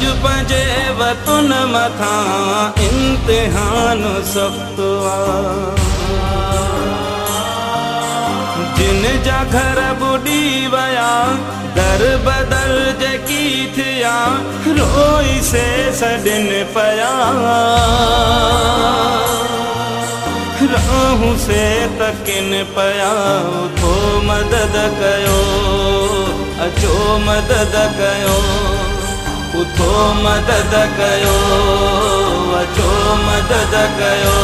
अज पंजे वतन मथा इम्तिहान सख्त जिन जा घर बुडी वया दर बदल जकी थिया रोई से सडिन पया राहू से तकिन पया उठो मदद कयो अचो मदद कयो उठो मदद कयो अचो मदद कयो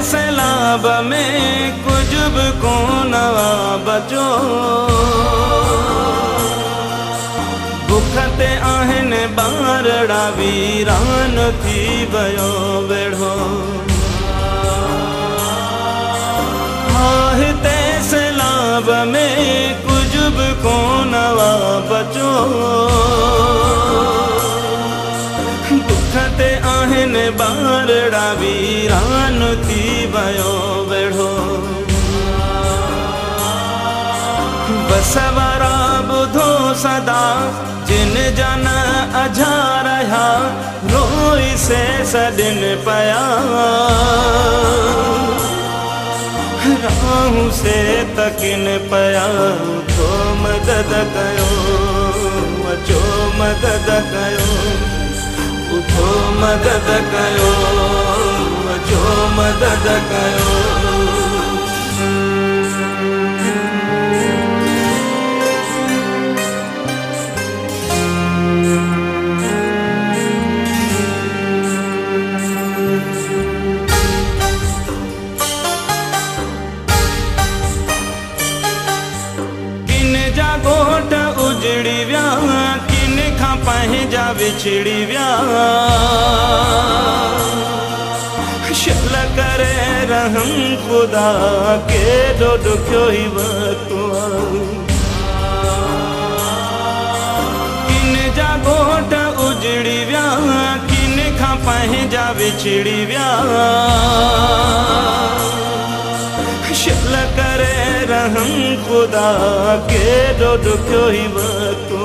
सैलाब में कुछ भी कोन बचो भुखते आहिन बारड़ा वीरान थी वयो बेढ़ो हिते सैलाब में कुछ भी कोन बचो दुखते आहिन बारड़ा वीरान थी वयो बेढ़ो बसवारा बुधो सदा जिन जन अझा रहा रोई से सदिन पया राहू से तकिन पया तो मदद कयो अचो मदद कयो उठो मदद कयो अचो मदद कयो किन जा गोठ उजड़ी व्या किन खां पंहिंजा विछड़ी व्या शल करे रहम खुदा के दो दुखियो ही वक़्तु किन जा गोठ उजड़ी व्या किन खां पंहिंजा विछड़ी व्या शल करे रहम खुदा के दो दुखियो ही वक़्तु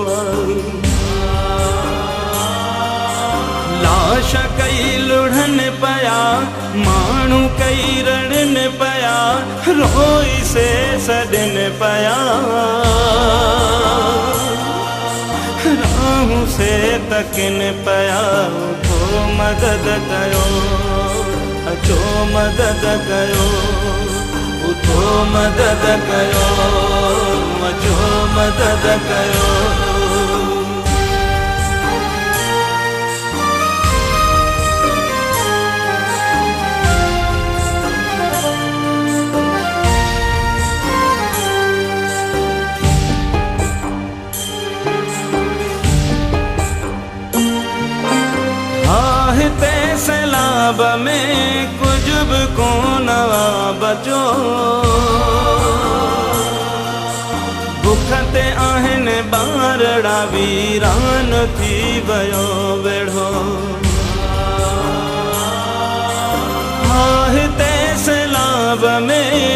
लाश कई लुढ़न पया मानू कई रणन पया रोई से सदिन पया राहू से तकिन पया उठो मदद कयो अचो मदद कयो उठो मदद कयो अचो मदद कयो सैलाब में कुछ भी कोन बचो भुखते आहिन बारड़ा वीरान थी वयो बेढ़ो हिते सैलाब में